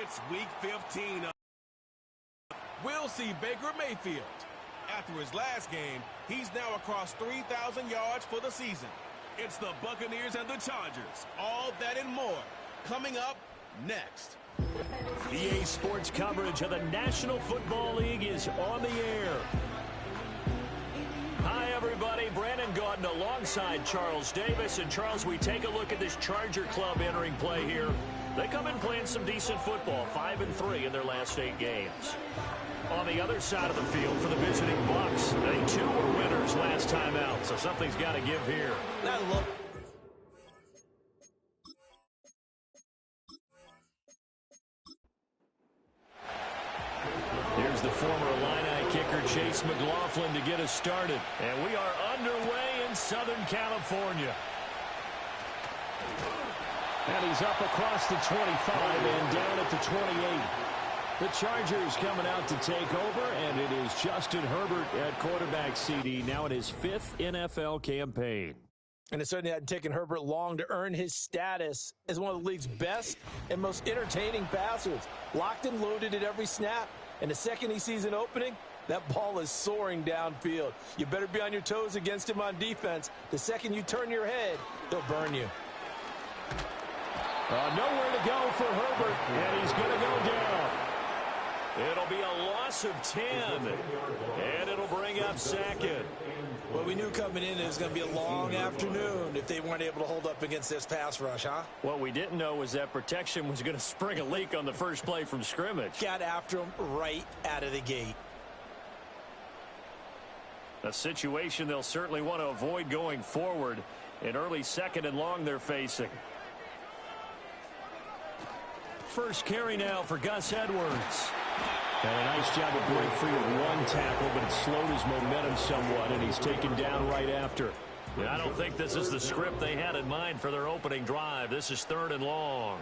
It's week 15. We'll see Baker Mayfield. After his last game, he's now across 3,000 yards for the season. It's the Buccaneers and the Chargers. All that and more coming up next. EA Sports coverage of the National Football League is on the air. Hi, everybody. Brandon Gaudin alongside Charles Davis. And, Charles, we take a look at this Charger club entering play here. They come in playing some decent football, 5-3 in their last 8 games. On the other side of the field for the visiting Bucs, they too were winners last time out, so something's got to give here. Now look. Here's the former Illini kicker Chase McLaughlin to get us started. And we are underway in Southern California. And he's up across the 25 and down at the 28. The Chargers coming out to take over, and it is Justin Herbert at quarterback CD, now in his 5th NFL campaign. And it certainly hadn't taken Herbert long to earn his status as one of the league's best and most entertaining passers. Locked and loaded at every snap. And the second he sees an opening, that ball is soaring downfield. You better be on your toes against him on defense. The second you turn your head, he'll burn you. Nowhere to go for Herbert, and he's going to go down. It'll be a loss of 10, and it'll bring up second. Well, we knew coming in it was going to be a long afternoon if they weren't able to hold up against this pass rush, huh? What we didn't know was that protection was going to spring a leak on the first play from scrimmage. Got after him right out of the gate. A situation they'll certainly want to avoid going forward. An early 2nd and long they're facing. First carry now for Gus Edwards. And a nice job of break free with one tackle, but it slowed his momentum somewhat, and he's taken down right after. Yeah, I don't think this is the script they had in mind for their opening drive. This is 3rd and long.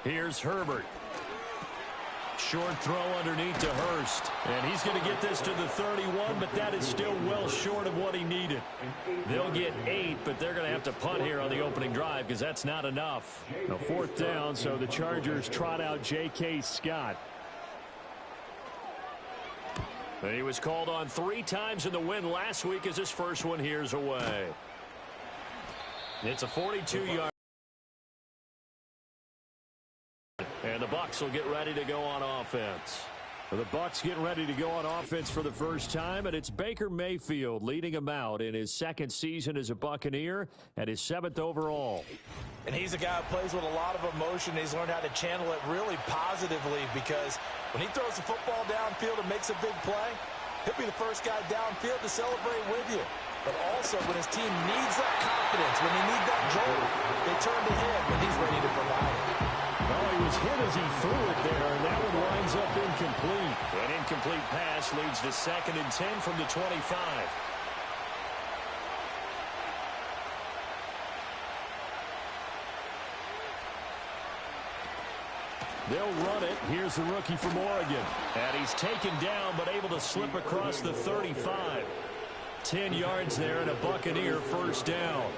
Here's Herbert. Short throw underneath to Hurst. And he's going to get this to the 31, but that is still well short of what he needed. They'll get 8, but they're going to have to punt here on the opening drive because that's not enough. Now 4th down, so the Chargers trot out J.K. Scott. And he was called on 3 times in the win last week as his first one here's away. It's a 42-yard. And the Bucs will get ready to go on offense. The Bucs getting ready to go on offense for the first time, and it's Baker Mayfield leading them out in his 2nd season as a Buccaneer and his 7th overall. And he's a guy who plays with a lot of emotion. He's learned how to channel it really positively because when he throws the football downfield and makes a big play, he'll be the first guy downfield to celebrate with you. But also when his team needs that confidence, when they need that jolt, they turn to him when he's ready to provide it. Well, he was hit as he threw it there, and that one winds up incomplete. An incomplete pass leads to 2nd and 10 from the 25. They'll run it. Here's the rookie from Oregon. And he's taken down, but able to slip across the 35. 10 yards there and a Buccaneer first down.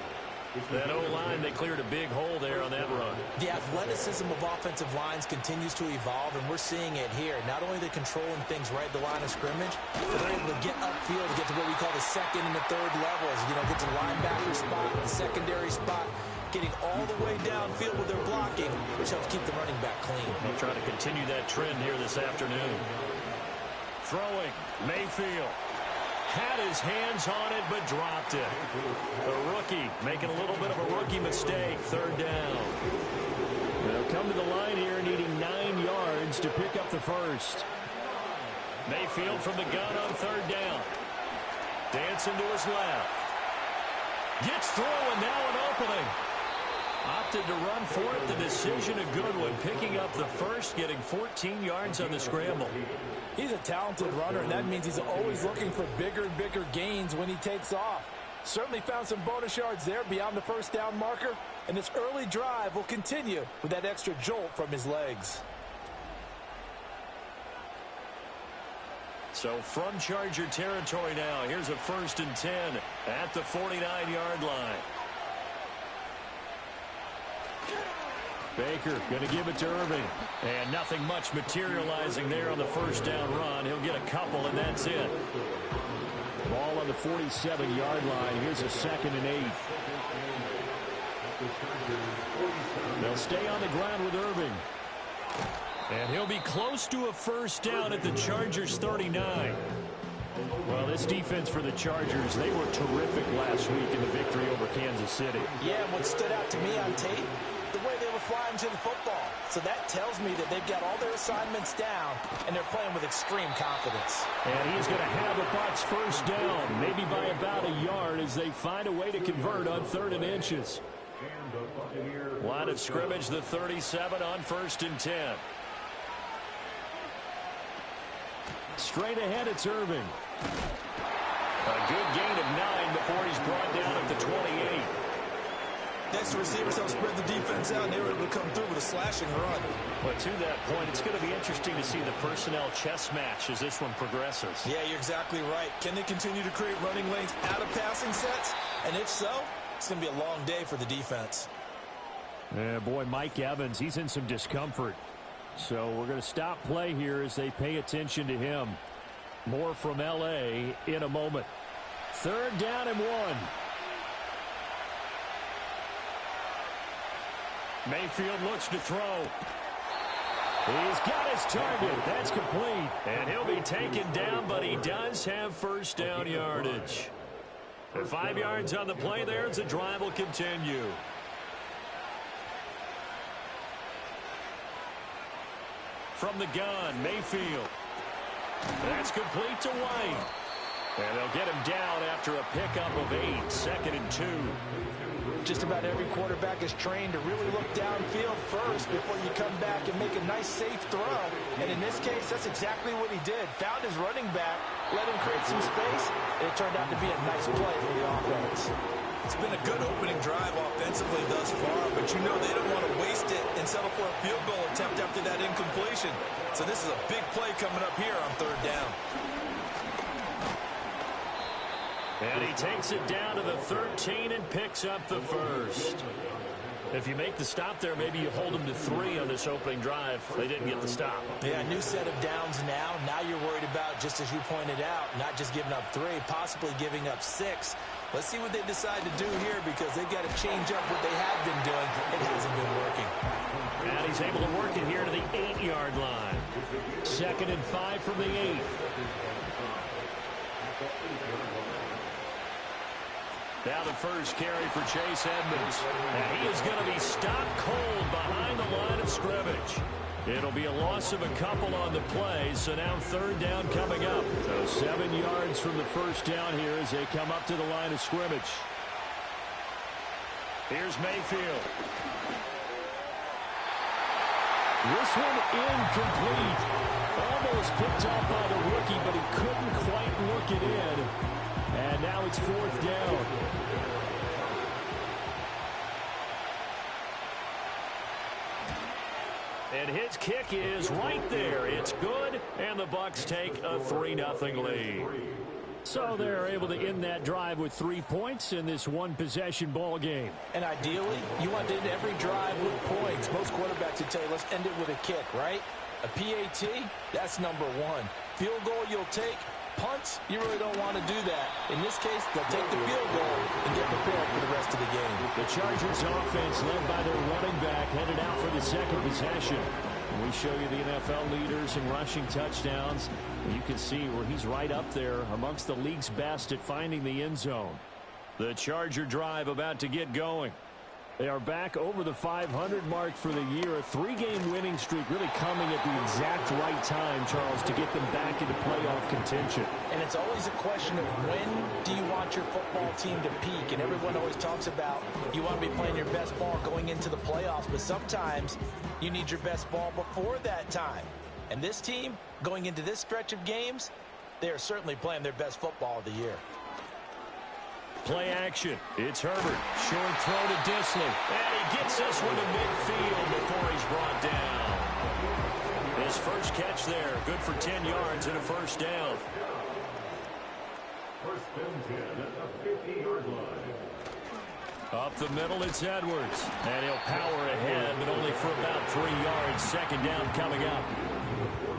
That O-line, they cleared a big hole there on that run. The athleticism of offensive lines continues to evolve, and we're seeing it here. Not only are they controlling things right at the line of scrimmage, but they're able to get upfield to get to what we call the 2nd and the 3rd levels. You know, get to the linebacker spot, the secondary spot, getting all the way downfield with their blocking, which helps keep the running back clean. They'll try to continue that trend here this afternoon. Throwing, Mayfield. Had his hands on it, but dropped it. The rookie making a little bit of a rookie mistake. 3rd down. They'll come to the line here needing 9 yards to pick up the first. Mayfield from the gun on 3rd down. Dancing to his left. Gets through, and now an opening. Opted to run for it. The decision a good one. Picking up the first, getting 14 yards on the scramble. He's a talented runner, and that means he's always looking for bigger and bigger gains when he takes off. Certainly found some bonus yards there beyond the 1st down marker, and this early drive will continue with that extra jolt from his legs. So from Charger territory now, here's a 1st and 10 at the 49-yard line. Baker going to give it to Irving. And nothing much materializing there on the first down run. He'll get a couple, and that's it. Ball on the 47-yard line. Here's a 2nd and 8. They'll stay on the ground with Irving. And he'll be close to a first down at the Chargers 39. Well, this defense for the Chargers, they were terrific last week in the victory over Kansas City. Yeah, and what stood out to me on tape, the way they were flying to the football. So that tells me that they've got all their assignments down, and they're playing with extreme confidence. And he's going to have a Bucs first down, maybe by about a yard as they find a way to convert on 3rd and inches. Line of scrimmage, the 37 on 1st and 10. Straight ahead, it's Irving. A good gain of 9 before he's brought down at the 28. Next, the receivers help spread the defense out, and they were able to come through with a slashing run. But to that point, it's going to be interesting to see the personnel chess match as this one progresses. Yeah, you're exactly right. Can they continue to create running lanes out of passing sets? And if so, it's going to be a long day for the defense. Yeah, boy, Mike Evans, he's in some discomfort. So we're going to stop play here as they pay attention to him. More from L.A. in a moment. 3rd down and 1. Mayfield looks to throw. He's got his target. That's complete. And he'll be taken down, but he does have first down yardage. 5 yards on the play there as the drive will continue. From the gun, Mayfield. That's complete to White. And they'll get him down after a pickup of 8, 2nd and 2. Just about every quarterback is trained to really look downfield first before you come back and make a nice, safe throw. And in this case, that's exactly what he did. Found his running back, let him create some space, and it turned out to be a nice play for the offense. It's been a good opening drive offensively thus far, but you know they don't want to waste it and settle for a field goal attempt after that incompletion. So this is a big play coming up here on 3rd down. And he takes it down to the 13 and picks up the first. If you make the stop there, maybe you hold them to 3 on this opening drive. They didn't get the stop. Yeah, new set of downs now. Now you're worried about, just as you pointed out, not just giving up 3, possibly giving up 6. Let's see what they decide to do here because they've got to change up what they have been doing. It hasn't been working. And he's able to work it here to the 8-yard line. 2nd and 5 from the 8. Now the first carry for Chase Edmonds. And he is going to be stopped cold behind the line of scrimmage. It'll be a loss of a couple on the play, so now 3rd down coming up. So 7 yards from the first down here as they come up to the line of scrimmage. Here's Mayfield. This one incomplete. Almost picked off by the rookie, but he couldn't quite work it in. And now it's 4th down. And his kick is right there. It's good, and the Bucs take a 3-0 lead. So they're able to end that drive with 3 points in this one-possession ball game. And ideally, you want to end every drive with points. Most quarterbacks would tell you, let's end it with a kick, right? A PAT, that's number 1. Field goal you'll take. Punts, you really don't want to do that. In this case, they'll take the field goal and get prepared for the rest of the game. The Chargers offense led by their running back headed out for the 2nd possession. We show you the NFL leaders in rushing touchdowns. You can see where he's right up there amongst the league's best at finding the end zone. The Charger drive about to get going. They are back over the 500 mark for the year. A 3-game winning streak really coming at the exact right time, Charles, to get them back into playoff contention. And it's always a question of when do you want your football team to peak? And everyone always talks about you want to be playing your best ball going into the playoffs, but sometimes you need your best ball before that time. And this team, going into this stretch of games, they are certainly playing their best football of the year. Play action. It's Herbert. Short throw to Disley. And he gets this one to midfield before he's brought down. His first catch there. Good for 10 yards and a first down. First and 10 at the 50-yard line. Up the middle, it's Edwards. And he'll power ahead, but only for about 3 yards. Second down coming up.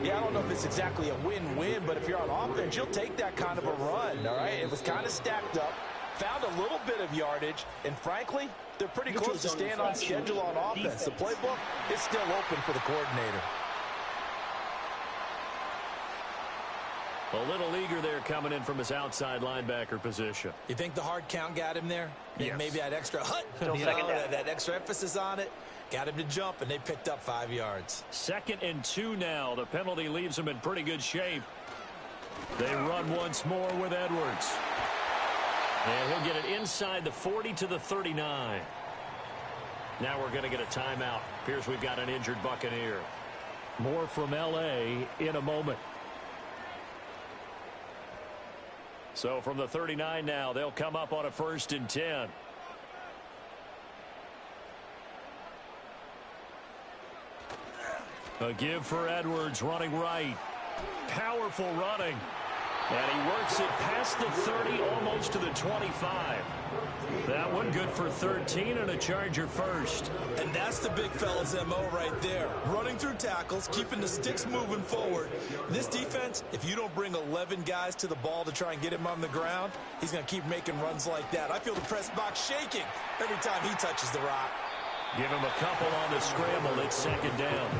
Yeah, I don't know if it's exactly a win-win, but if you're on offense, you'll take that kind of a run, all right? It was kind of stacked up, found a little bit of yardage, and frankly, they're pretty close to staying on schedule on offense. The playbook is still open for the coordinator. A little eager there coming in from his outside linebacker position. You think the hard count got him there? Yes. Maybe that extra that extra emphasis on it got him to jump, and they picked up 5 yards. 2nd and 2 now. The penalty leaves them in pretty good shape. They run once more with Edwards. And he'll get it inside the 40 to the 39. Now we're going to get a timeout. Appears we've got an injured Buccaneer. More from L.A. in a moment. So from the 39 now, they'll come up on a 1st and 10. A give for Edwards, running right. Powerful running. And he works it past the 30, almost to the 25. That one good for 13 and a Charger first. And that's the big fella's MO right there. Running through tackles, keeping the sticks moving forward. This defense, if you don't bring 11 guys to the ball to try and get him on the ground, he's going to keep making runs like that. I feel the press box shaking every time he touches the rock. Give him a couple on the scramble. It's 2nd down.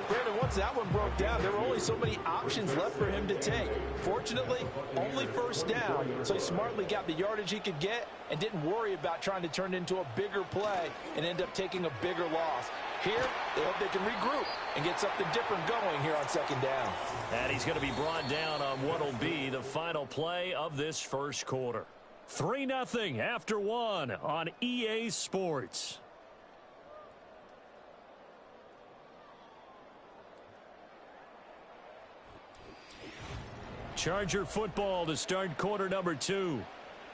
Brandon, once that one broke down, there were only so many options left for him to take. Fortunately, only 1st down, so he smartly got the yardage he could get and didn't worry about trying to turn it into a bigger play and end up taking a bigger loss. Here, they hope they can regroup and get something different going here on 2nd down. And he's going to be brought down on what will be the final play of this first quarter. 3-0 after 1 on EA Sports. Charger football to start quarter number 2.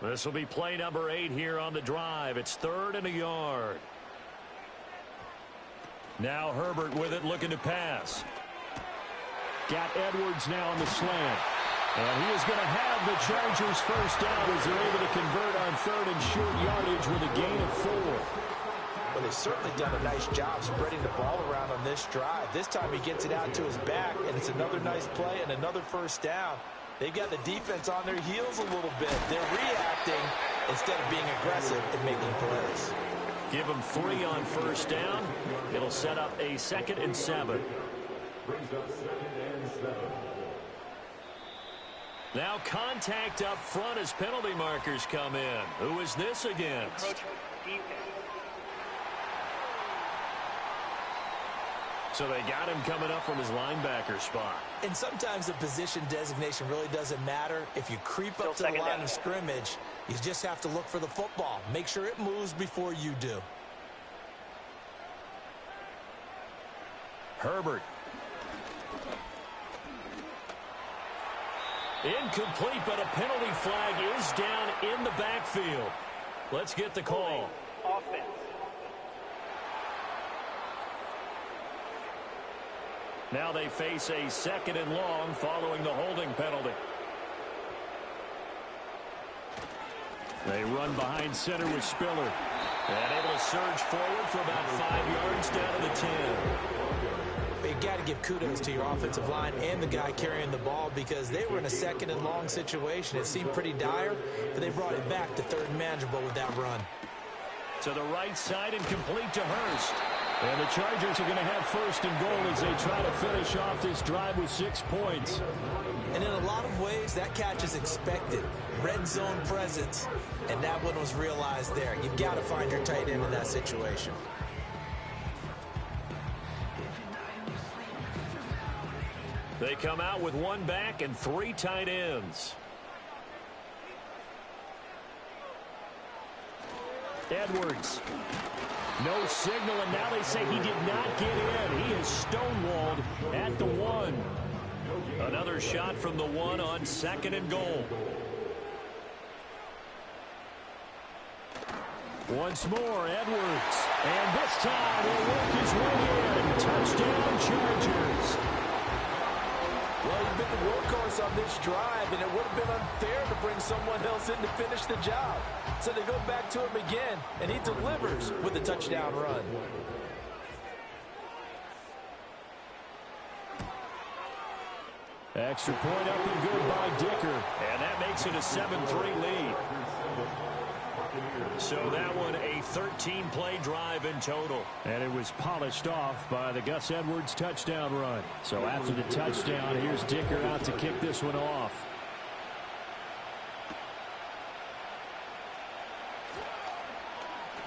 This will be play number 8 here on the drive. It's 3rd and a yard. Now Herbert with it, looking to pass. Got Edwards now on the slant. And he is going to have the Chargers first down as they're able to convert on 3rd and short yardage with a gain of 4. Well, they've certainly done a nice job spreading the ball around on this drive. This time he gets it out to his back, and it's another nice play and another first down. They've got the defense on their heels a little bit. They're reacting instead of being aggressive and making plays. Give them 3 on first down. It'll set up a 2nd and 7. Now contact up front as penalty markers come in. Who is this against? So they got him coming up from his linebacker spot. And sometimes the position designation really doesn't matter. If you creep up to the line of scrimmage, you just have to look for the football. Make sure it moves before you do. Herbert. Incomplete, but a penalty flag is down in the backfield. Let's get the call. Offense. Now they face a 2nd and long following the holding penalty. They run behind center with Spiller. And able to surge forward for about 5 yards down to the 10. You got to give kudos to your offensive line and the guy carrying the ball because they were in a 2nd and long situation. It seemed pretty dire, but they brought it back to 3rd and manageable with that run. To the right side and complete to Hurst. And the Chargers are going to have 1st and goal as they try to finish off this drive with 6 points. And in a lot of ways, that catch is expected. Red zone presence, and that one was realized there. You've got to find your tight end in that situation. They come out with 1 back and 3 tight ends. Edwards. No signal, and now they say he did not get in. He is stonewalled at the 1. Another shot from the 1 on 2nd and goal. Once more, Edwards. And this time he'll work his way in. Touchdown, Chargers. Well, you've been the workhorse on this drive, and it would have been unfair to bring someone else in to finish the job. So they go back to him again, and he delivers with a touchdown run. Extra point up and good by Dicker. And that makes it a 7-3 lead. So that one a 13-play drive in total. And it was polished off by the Gus Edwards touchdown run. So after the touchdown, here's Dicker out to kick this one off.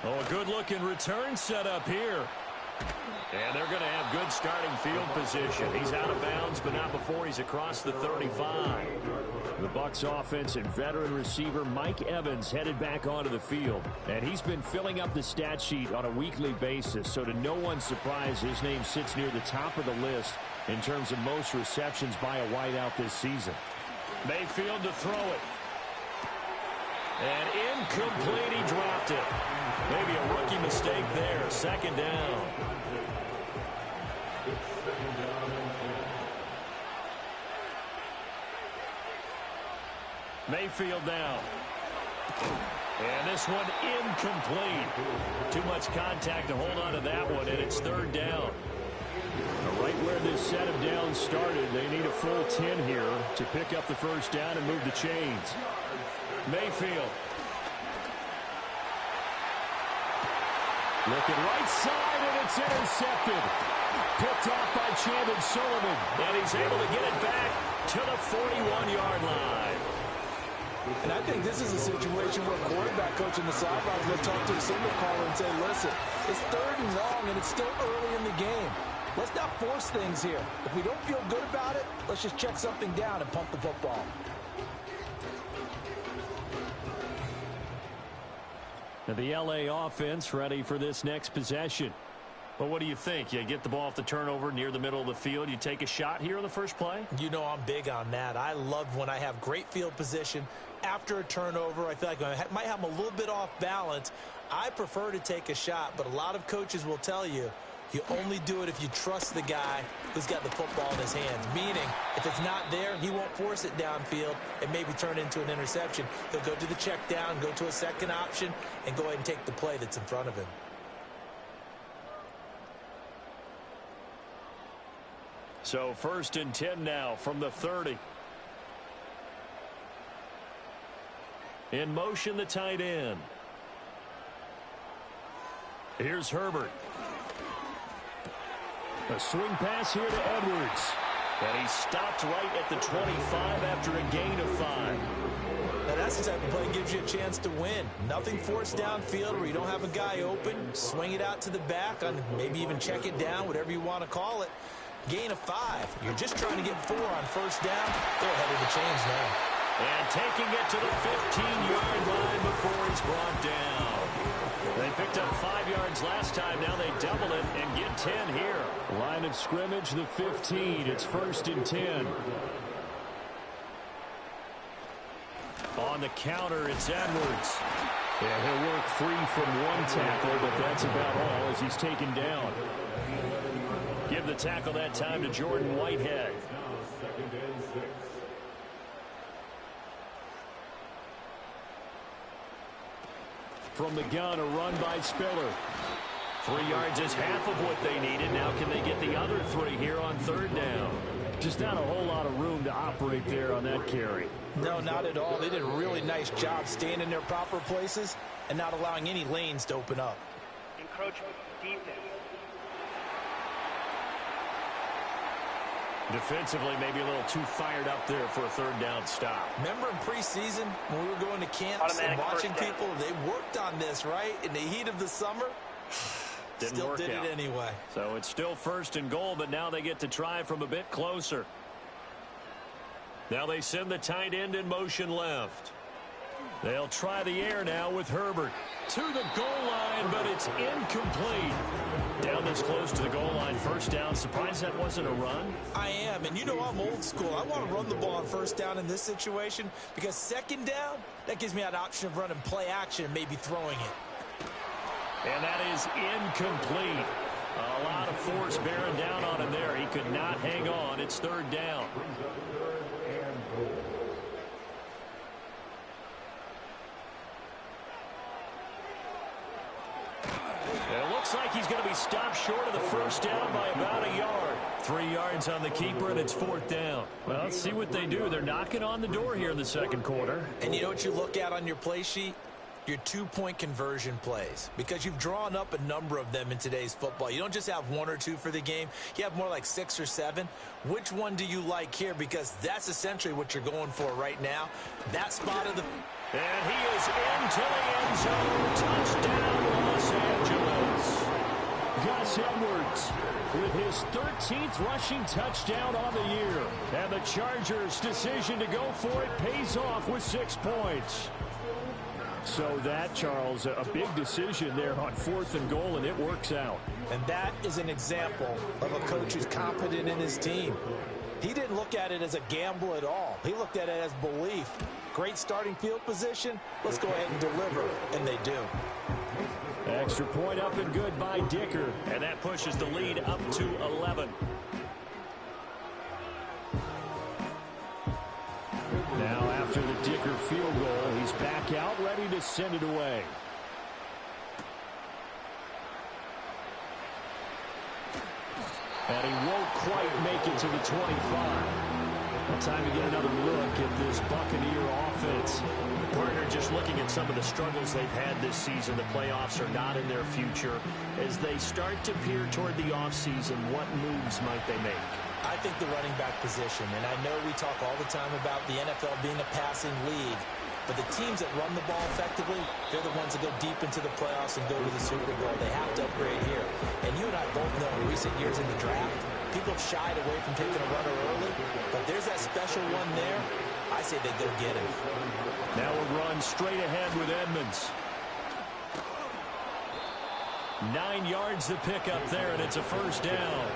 Oh, a good-looking return set up here. And they're going to have good starting field position. He's out of bounds, but not before he's across the 35. The Bucs offense and veteran receiver Mike Evans headed back onto the field. And he's been filling up the stat sheet on a weekly basis. So to no one's surprise, his name sits near the top of the list in terms of most receptions by a wideout this season. Mayfield to throw it. And incomplete, he dropped it. Maybe a rookie mistake there. Second down. Mayfield down. And this one incomplete. Too much contact to hold on to that one, and it's third down. Right where this set of downs started, they need a full 10 here to pick up the first down and move the chains. Mayfield. Looking right side, and it's intercepted. Picked off by Chandon Sullivan. And he's able to get it back to the 41-yard line. And I think this is a situation where quarterback coach in the sidelines will talk to a signal caller and say, listen, it's third and long, and it's still early in the game. Let's not force things here. If we don't feel good about it, let's just check something down and pump the football. And the LA offense ready for this next possession. Well, what do you think? You get the ball off the turnover near the middle of the field. You take a shot here on the first play? You know I'm big on that. I love when I have great field position. After a turnover, I feel like I might have them a little bit off balance. I prefer to take a shot, but a lot of coaches will tell you, you only do it if you trust the guy who's got the football in his hands. Meaning, if it's not there, he won't force it downfield and maybe turn it into an interception. He'll go to the check down, go to a second option, and go ahead and take the play that's in front of him. So first and 10 now from the 30. In motion, the tight end. Here's Herbert. A swing pass here to Edwards. And he stopped right at the 25 after a gain of 5. Now that's the type of play that gives you a chance to win. Nothing forced downfield where you don't have a guy open. Swing it out to the back, and maybe even check it down, whatever you want to call it. Gain of 5. You're just trying to get 4 on first down. They're ahead of the chains now. And taking it to the 15-yard line before he's brought down. They picked up 5 yards last time. Now they double it and get 10 here. Line of scrimmage, the 15. It's first and 10. On the counter, it's Edwards. Yeah, he'll work free from one tackle, but that's about all as he's taken down. Give the tackle that time to Jordan Whitehead. From the gun, a run by Spiller. 3 yards is half of what they needed. Now can they get the other 3 here on third down? Just not a whole lot of room to operate there on that carry. No, not at all. They did a really nice job staying in their proper places and not allowing any lanes to open up. Encroachment, defense. Defensively, maybe a little too fired up there for a third down stop. Remember in preseason when we were going to camps and watching people, they worked on this, right? In the heat of the summer, still did it anyway. So it's still first and goal, but now they get to try from a bit closer. Now they send the tight end in motion left. They'll try the air now with Herbert. To the goal line, but it's incomplete. Down this close to the goal line, first down. Surprised that wasn't a run? I am, and you know I'm old school. I want to run the ball on first down in this situation because second down, that gives me that option of running play action and maybe throwing it. And that is incomplete. A lot of force bearing down on him there. He could not hang on. It's third down. It looks like he's going to be stopped short of the first down by about a yard. 3 yards on the keeper, and it's fourth down. Well, let's see what they do. They're knocking on the door here in the second quarter. And you know what you look at on your play sheet? Your 2-point conversion plays, because you've drawn up a number of them in today's football. You don't just have 1 or 2 for the game. You have more like 6 or 7. Which one do you like here? Because that's essentially what you're going for right now. That spot of the... And he is into the end zone. Touchdown, Los Angeles. Gus Edwards with his 13th rushing touchdown on the year. And the Chargers' decision to go for it pays off with 6 points. So that, Charles, a big decision there on 4th and goal, and it works out. And that is an example of a coach who's confident in his team. He didn't look at it as a gamble at all. He looked at it as belief. Great starting field position. Let's go ahead and deliver. And they do. Extra point up and good by Dicker. And that pushes the lead up to 11. Now after the Dicker field goal, he's back out ready to send it away. And he won't quite make it to the 25. Time to get another look at this Buccaneer offense. Partner, just looking at some of the struggles they've had this season, the playoffs are not in their future. As they start to peer toward the offseason, what moves might they make? I think the running back position, and I know we talk all the time about the NFL being a passing league, but the teams that run the ball effectively, they're the ones that go deep into the playoffs and go to the Super Bowl. They have to upgrade here. And you and I both know in recent years in the draft, people have shied away from taking a runner early, but there's that special one there. I say they go get him. Now a run straight ahead with Edmonds. 9 yards to pick up there, and it's a first down.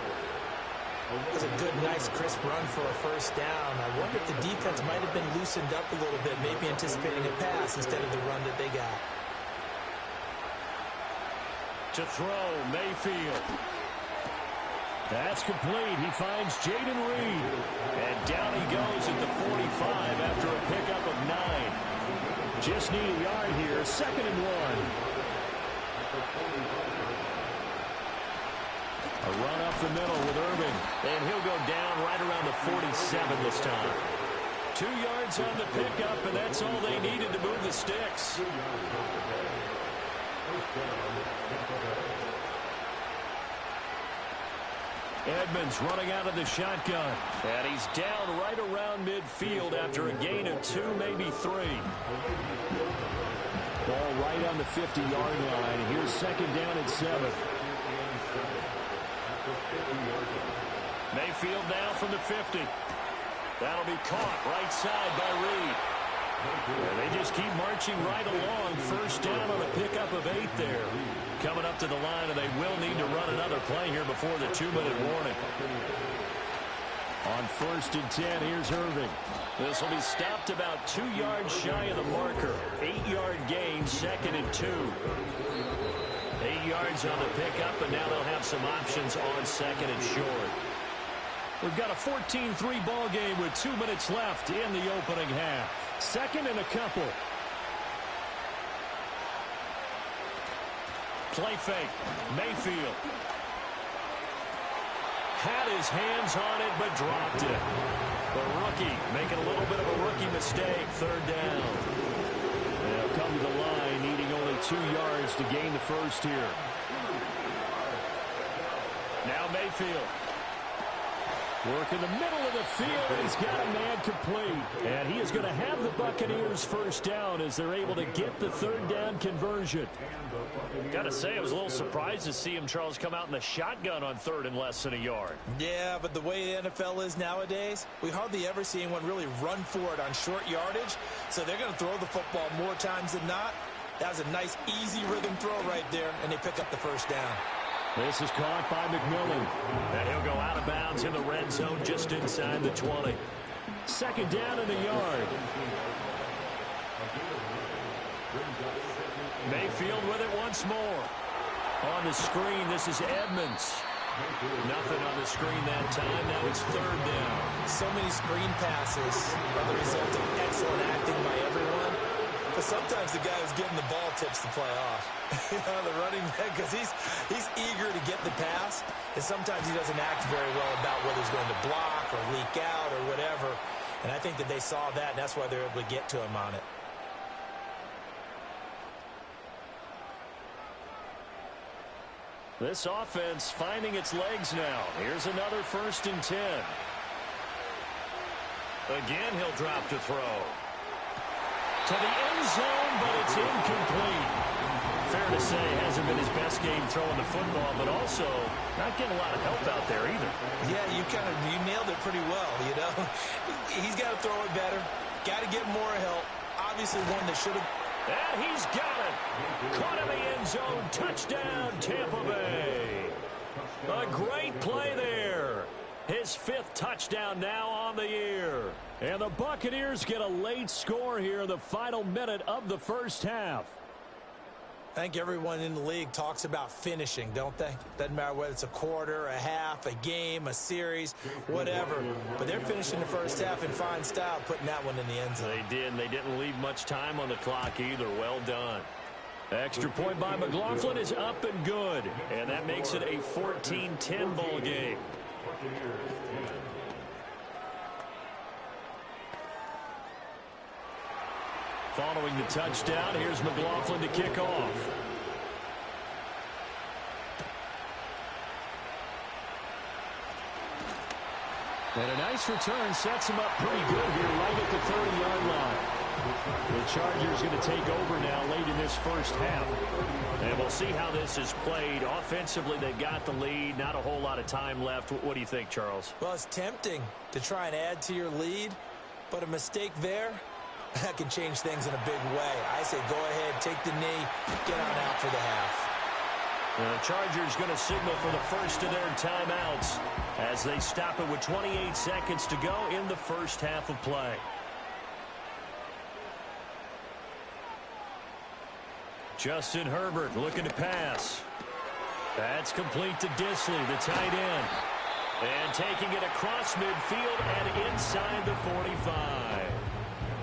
It was a good, nice, crisp run for a first down. I wonder if the defense might have been loosened up a little bit, maybe anticipating a pass instead of the run that they got. To throw, Mayfield. That's complete. He finds Jaden Reed. And down he goes at the 45 after a pickup of 9. Just need a yard here. 2nd and 1. A run up the middle with Irving. And he'll go down right around the 47 this time. 2 yards on the pickup, and that's all they needed to move the sticks. Edmonds running out of the shotgun. And he's down right around midfield after a gain of 2, maybe 3. Ball right on the 50-yard line. Here's 2nd down and 7. Mayfield now from the 50. That'll be caught right side by Reed. And they just keep marching right along. First down on a pickup of 8 there. Coming up to the line, and they will need to run another play here before the 2-minute warning. On 1st and 10, here's Irving. This will be stopped about 2 yards shy of the marker. 8-yard gain, 2nd and 2. 8 yards on the pickup, and now they'll have some options on 2nd and short. We've got a 14-3 ball game with 2 minutes left in the opening half. 2nd and a couple. Play fake. Mayfield. Had his hands on it, but dropped it. The rookie making a little bit of a rookie mistake. 3rd down. They'll come to the line, needing only 2 yards to gain the first here. Now Mayfield. Work in the middle of the field, and he's got a man complete. And he is going to have the Buccaneers first down as they're able to get the 3rd down conversion. Got to say, I was a little surprised to see him, Charles, come out in the shotgun on 3rd and less than a yard. Yeah, but the way the NFL is nowadays, we hardly ever see anyone really run for it on short yardage. So they're going to throw the football more times than not. That was a nice, easy rhythm throw right there, and they pick up the first down. This is caught by McMillan. And he'll go out of bounds in the red zone just inside the 20. 2nd down and a yard. Mayfield with it once more. On the screen. This is Edmonds. Nothing on the screen that time. Now it's third down. So many screen passes are the result of excellent acting by everyone. But sometimes the guy who's getting the ball tips the play off. The running back, because he's eager to get the pass, and sometimes he doesn't act very well about whether he's going to block or leak out or whatever. And I think that they saw that, and that's why they're able to get to him on it. This offense finding its legs now. Here's another 1st and 10. Again, he'll drop to throw. To the end zone, but it's incomplete. Fair to say, hasn't been his best game throwing the football, but also not getting a lot of help out there either. Yeah, you nailed it pretty well, you know. He's got to throw it better. Got to get more help. Obviously one that should have... And he's got it. Caught in the end zone. Touchdown, Tampa Bay. A great play there. His 5th touchdown now on the year. And the Buccaneers get a late score here in the final minute of the first half. I think everyone in the league talks about finishing, don't they? Doesn't matter whether it's a quarter, a half, a game, a series, whatever. But they're finishing the first half in fine style, putting that one in the end zone. They did, and they didn't leave much time on the clock either. Well done. Extra point by McLaughlin is up and good. And that makes it a 14-10 ball game. Following the touchdown, here's McLaughlin to kick off. And a nice return sets him up pretty good here right at the 30-yard line. The Chargers going to take over now late in this first half. And we'll see how this is played. Offensively, they got the lead. Not a whole lot of time left. What do you think, Charles? Well, it's tempting to try and add to your lead, but a mistake there, that can change things in a big way. I say go ahead, take the knee, get on out for the half. And the Chargers going to signal for the first of their timeouts as they stop it with 28 seconds to go in the first half of play. Justin Herbert looking to pass. That's complete to Disley, the tight end. And taking it across midfield and inside the 45.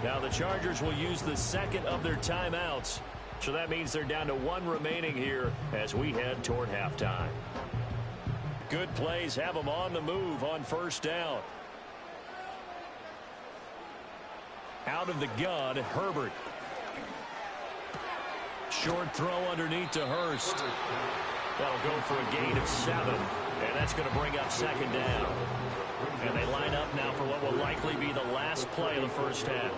Now the Chargers will use the second of their timeouts. So that means they're down to 1 remaining here as we head toward halftime. Good plays have them on the move on first down. Out of the gun, Herbert. Short throw underneath to Hurst. That'll go for a gain of 7. And that's going to bring up second down. And they line up now for what will likely be the last play of the first half.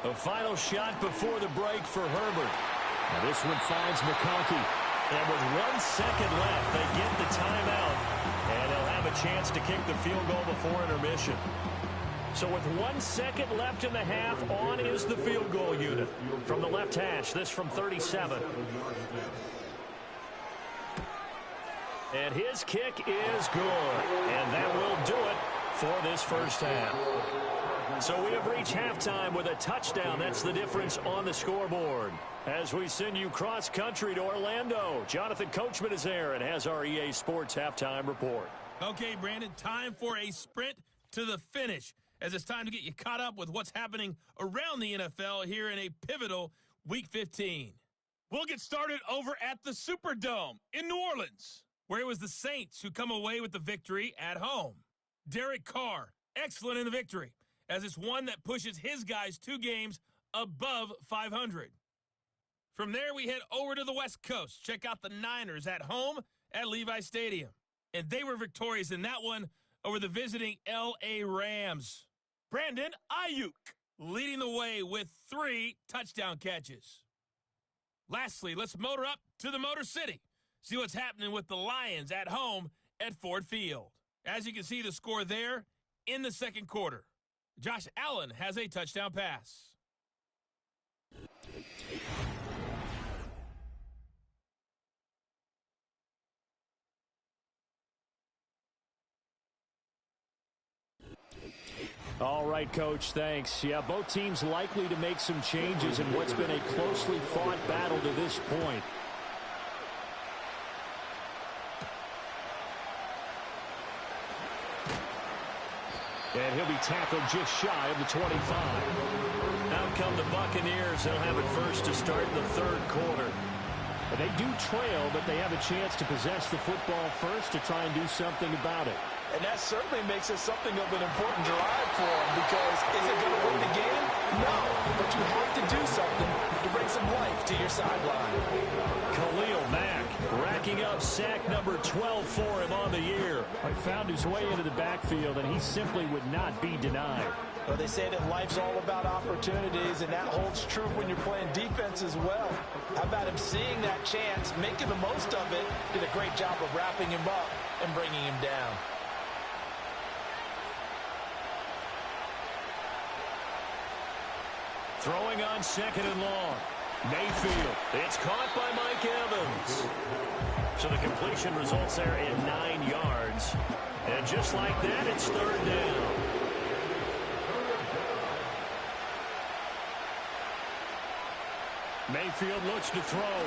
A final shot before the break for Herbert. Now this one finds McConkey. And with 1 second left, they get the timeout. And they'll have a chance to kick the field goal before intermission. So with 1 second left in the half, on is the field goal unit. From the left hash, this from 37. And his kick is good. And that will do it for this first half. So we have reached halftime with a touchdown. That's the difference on the scoreboard. As we send you cross-country to Orlando, Jonathan Coachman is there and has our EA Sports halftime report. Okay, Brandon, time for a sprint to the finish, as it's time to get you caught up with what's happening around the NFL here in a pivotal Week 15. We'll get started over at the Superdome in New Orleans, where it was the Saints who come away with the victory at home. Derek Carr, excellent in the victory, as it's one that pushes his guys 2 games above 500. From there, we head over to the West Coast. Check out the Niners at home at Levi Stadium. And they were victorious in that one over the visiting L.A. Rams. Brandon Ayuk leading the way with 3 touchdown catches. Lastly, let's motor up to the Motor City. See what's happening with the Lions at home at Ford Field. As you can see, the score there in the second quarter. Josh Allen has a touchdown pass. All right, Coach, thanks. Yeah, both teams likely to make some changes in what's been a closely fought battle to this point. And he'll be tackled just shy of the 25. Out come the Buccaneers. They'll have it first to start the third quarter. They do trail, but they have a chance to possess the football first to try and do something about it. And that certainly makes it something of an important drive for them, because is it going to win the game? No, but you have to do something to bring some life to your sideline. Khalil Mack racking up sack number 12 for him on the year. He found his way into the backfield, and he simply would not be denied. Well, they say that life's all about opportunities, and that holds true when you're playing defense as well. How about him seeing that chance, making the most of it, did a great job of wrapping him up and bringing him down. Throwing on second and long. Mayfield. It's caught by Mike Evans. So the completion results there in 9 yards. And just like that, it's third down. Mayfield looks to throw.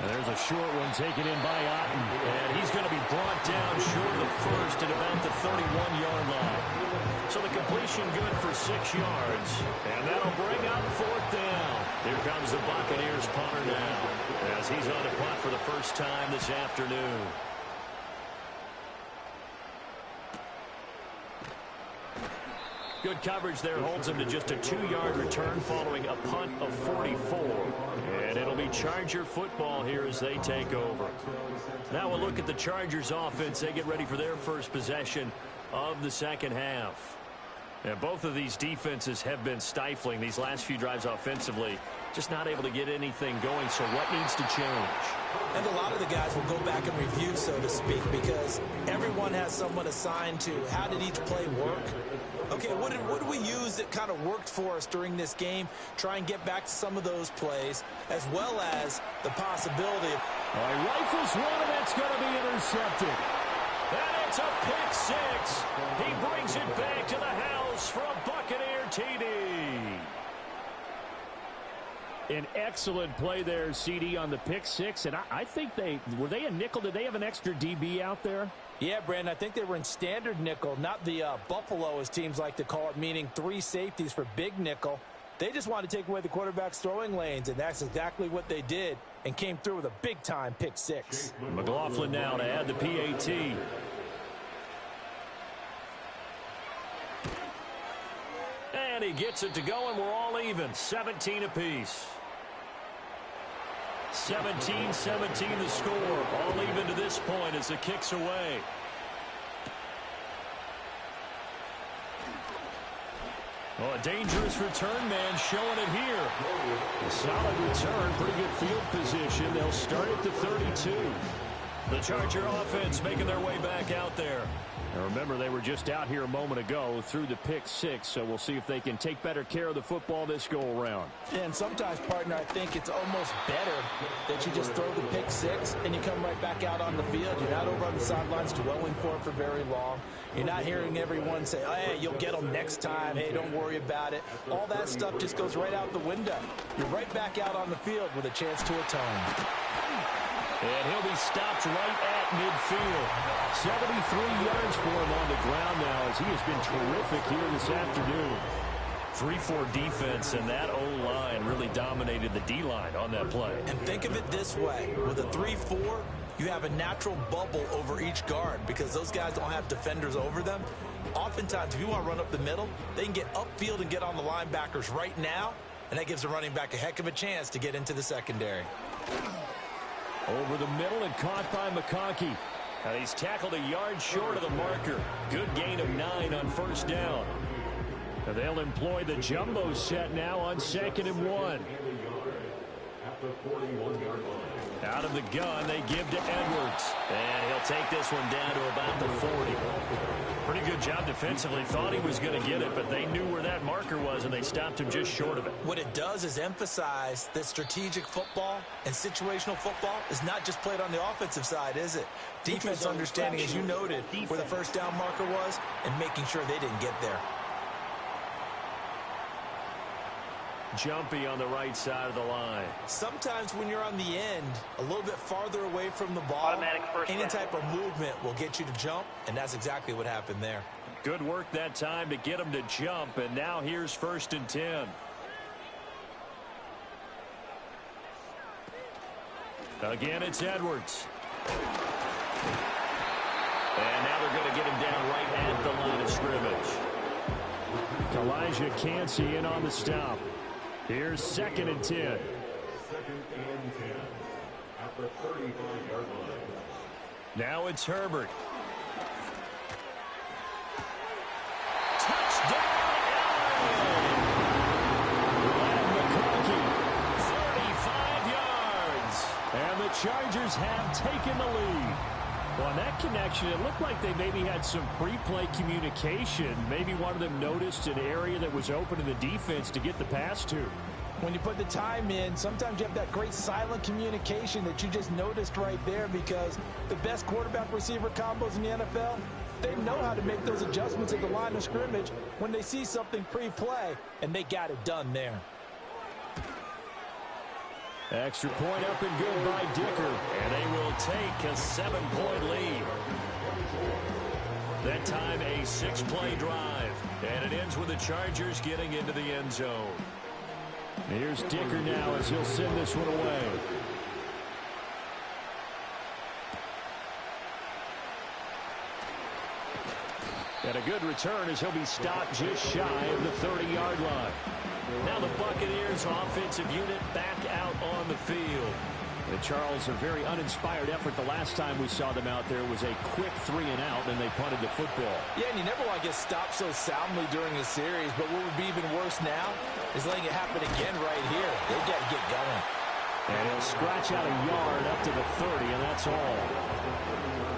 And there's a short one taken in by Otten. And he's going to be brought down short of the first at about the 31-yard line. So the completion good for 6 yards. And that'll bring up fourth down. Here comes the Buccaneers punter now, as he's on a punt for the first time this afternoon. Good coverage there holds him to just a 2-yard return following a punt of 44. And it'll be Charger football here as they take over. Now we'll look at the Chargers offense. They get ready for their first possession of the second half. And both of these defenses have been stifling these last few drives offensively. Just not able to get anything going. So what needs to change? And a lot of the guys will go back and review, so to speak, because everyone has someone assigned to how did each play work. Okay, what did we use that kind of worked for us during this game? Try and get back to some of those plays, as well as the possibility of... He rifles one, and that's going to be intercepted. And it's a pick six. He brings it back to the house for a Buccaneer TD. An excellent play there, CD, on the pick six. And I think were they a nickel? Did they have an extra DB out there? Yeah, Brandon, I think they were in standard nickel, not the Buffalo, as teams like to call it, meaning 3 safeties for big nickel. They just wanted to take away the quarterback's throwing lanes, and that's exactly what they did, and came through with a big-time pick six. McLaughlin now to add the PAT. And he gets it to go, and we're all even. 17 apiece. 17-17 the score. All even to this point as the kick's away. Oh, a dangerous return man showing it here. A solid return, pretty good field position. They'll start at the 32. The Charger offense making their way back out there. Now remember, they were just out here a moment ago through the pick six, so we'll see if they can take better care of the football this go-around. Yeah, and sometimes, partner, I think it's almost better that you just throw the pick six and you come right back out on the field. You're not over on the sidelines dwelling for it for very long. You're not hearing everyone say, oh, hey, you'll get them next time. Hey, don't worry about it. All that stuff just goes right out the window. You're right back out on the field with a chance to atone. And he'll be stopped right at midfield. 73 yards for him on the ground now, as he has been terrific here this afternoon. 3-4 defense, and that O-line really dominated the D-line on that play. And think of it this way. With a 3-4, you have a natural bubble over each guard because those guys don't have defenders over them. Oftentimes, if you want to run up the middle, they can get upfield and get on the linebackers right now, and that gives the running back a heck of a chance to get into the secondary. Over the middle and caught by McConkey. And he's tackled a yard short of the marker. Good gain of 9 on first down. And they'll employ the jumbo set now on 2nd and 1. Out of the gun, they give to Edwards. And he'll take this one down to about the 40. Pretty good job defensively. Thought he was going to get it, but they knew where that marker was, and they stopped him just short of it. What it does is emphasize that strategic football and situational football is not just played on the offensive side, is it? Defense understanding, as you noted, where the first down marker was and making sure they didn't get there. Jumpy on the right side of the line. Sometimes when you're on the end, a little bit farther away from the ball, any type of movement will get you to jump, and that's exactly what happened there. Good work that time to get him to jump, and now here's 1st and 10. Again, it's Edwards. And now they're going to get him down right at the line of scrimmage. Elijah Cansey in on the stop. Here's 2nd and 10. 2nd and 10 at the 35-yard line. Now it's Herbert. Touchdown, Allen! McConkey, 35 yards. And the Chargers have taken the lead. Well, on that connection, it looked like they maybe had some pre-play communication. Maybe one of them noticed an area that was open in the defense to get the pass to. When you put the time in, sometimes you have that great silent communication that you just noticed right there, because the best quarterback-receiver combos in the NFL, they know how to make those adjustments at the line of scrimmage when they see something pre-play, and they got it done there. Extra point up and good by Dicker. And they will take a 7-point lead. That time a 6-play drive. And it ends with the Chargers getting into the end zone. Here's Dicker now as he'll send this one away. And a good return as he'll be stopped just shy of the 30-yard line. Now the Buccaneers offensive unit back out on the field. The Charles, a very uninspired effort. The last time we saw them out there was a quick 3-and-out, and they punted the football. Yeah, and you never want to get stopped so soundly during a series, but what would be even worse now is letting it happen again right here. They got to get going. And he'll scratch out a yard up to the 30, and that's all.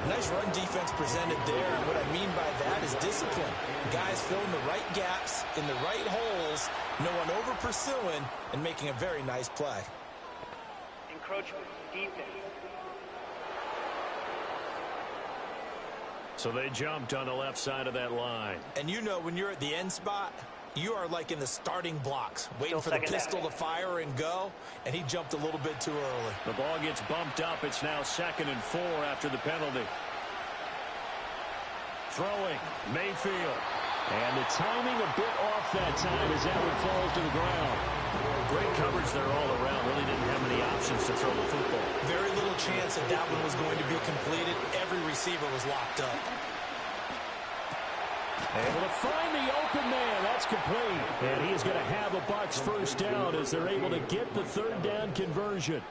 Nice run defense presented there, and what I mean by that is discipline. Guys filling the right gaps in the right holes, no one over pursuing, and making a very nice play. Encroachment, defense. So they jumped on the left side of that line. And you know when you're at the end spot, you are like in the starting blocks, waiting for the pistol to fire and go, and he jumped a little bit too early. The ball gets bumped up. It's now 2nd and 4 after the penalty. Throwing, Mayfield. And the timing a bit off that time as that one falls to the ground. Great coverage there all around. Really didn't have many options to throw the football. Very little chance that that one was going to be completed. Every receiver was locked up. Able to find the open man. That's complete. And he is going to have a Bucs first down as they're able to get the 3rd down conversion.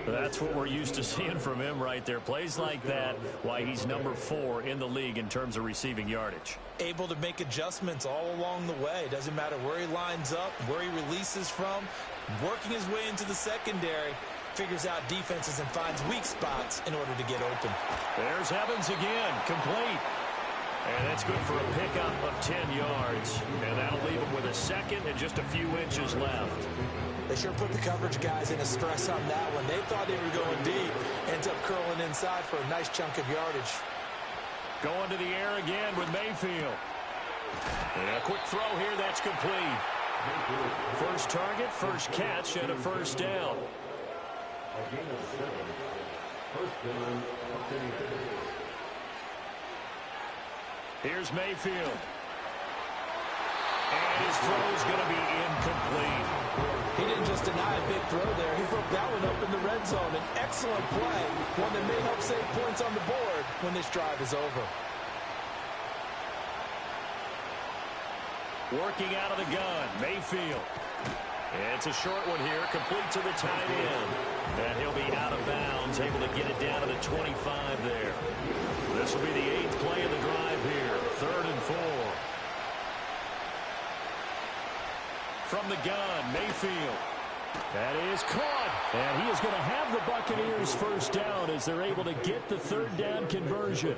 That's what we're used to seeing from him right there. Plays like that, why he's number 4 in the league in terms of receiving yardage. Able to make adjustments all along the way. Doesn't matter where he lines up, where he releases from. Working his way into the secondary. Figures out defenses and finds weak spots in order to get open. There's Evans again. Complete. And that's good for a pickup of 10 yards. And that'll leave him with a 2nd and just a few inches left. They sure put the coverage guys in a stress on that one. They thought they were going deep. Ends up curling inside for a nice chunk of yardage. Going to the air again with Mayfield. And a quick throw here. That's complete. First target, first catch, and a first down. Here's Mayfield. And his throw is going to be incomplete. He didn't just deny a big throw there. He broke that one up in the red zone. An excellent play. One that may help save points on the board when this drive is over. Working out of the gun, Mayfield. It's a short one here, complete to the tight end. And he'll be out of bounds, able to get it down to the 25 there. This will be the 8th play of the drive here, 3rd and 4. From the gun, Mayfield. That is caught. And he is going to have the Buccaneers first down as they're able to get the 3rd down conversion.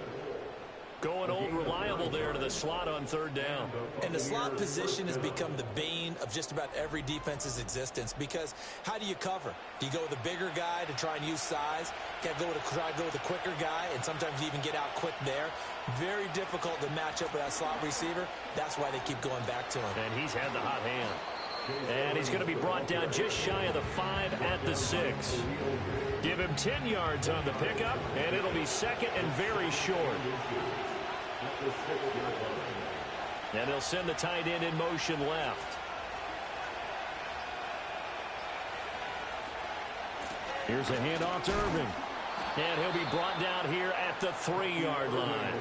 Going old reliable there to the slot on 3rd down. And the slot position has become the bane of just about every defense's existence, because how do you cover? Do you go with a bigger guy to try and use size? Try to go with a quicker guy, and sometimes you even get out quick there. Very difficult to match up with that slot receiver. That's why they keep going back to him. And he's had the hot hand. And he's going to be brought down just shy of the 5 at the 6. Give him 10 yards on the pickup, and it'll be 2nd and very short. at the 6-yard line. And they'll send the tight end in motion left. Here's a handoff to Irving. And he'll be brought down here at the 3-yard line.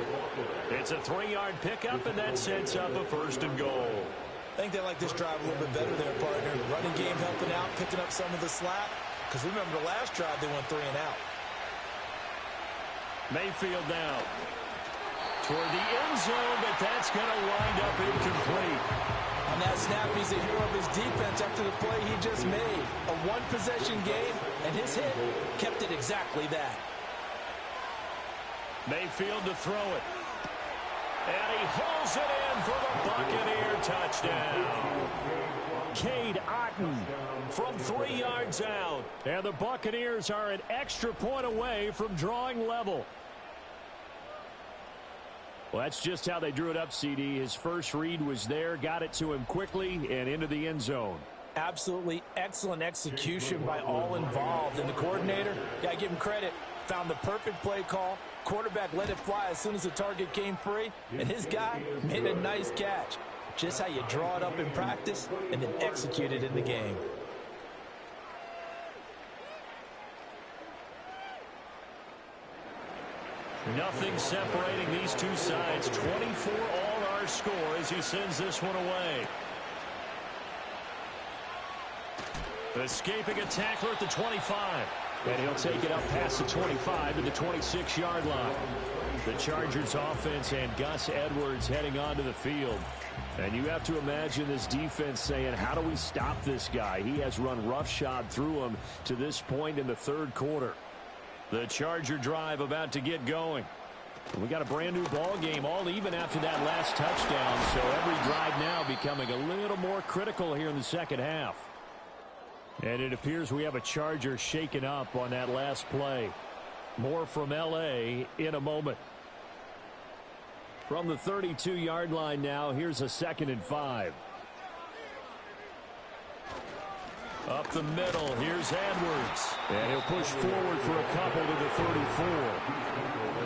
It's a 3-yard pickup, and that sets up a 1st and goal. I think they like this drive a little bit better there, partner. Running game helping out, picking up some of the slack. Because remember, the last drive they went 3 and out. Mayfield now toward the end zone, but that's going to wind up incomplete. On that snap, he's a hero of his defense after the play he just made. A one-possession game, and his hit kept it exactly that. Mayfield to throw it. And he hauls it in for the Buccaneer touchdown. Cade Otton from 3 yards out. And the Buccaneers are an extra point away from drawing level. Well, that's just how they drew it up, CD. His first read was there, got it to him quickly, and into the end zone. Absolutely excellent execution by all involved. And the coordinator, got to give him credit, found the perfect play call. Quarterback let it fly as soon as the target came free, and his guy made a nice catch. Just how you draw it up in practice and then execute it in the game. Nothing separating these two sides. 24 all our score as he sends this one away. Escaping a tackler at the 25. And he'll take it up past the 25 to the 26-yard line. The Chargers offense and Gus Edwards heading onto the field. And you have to imagine this defense saying, how do we stop this guy? He has run roughshod through him to this point in the 3rd quarter. The Charger drive about to get going. We got a brand new ball game, all even after that last touchdown. So every drive now becoming a little more critical here in the second half. And it appears we have a Charger shaken up on that last play. More from L.A. in a moment. From the 32-yard line now, here's a 2nd and 5. Up the middle, here's Edwards. And he'll push forward for a couple to the 34.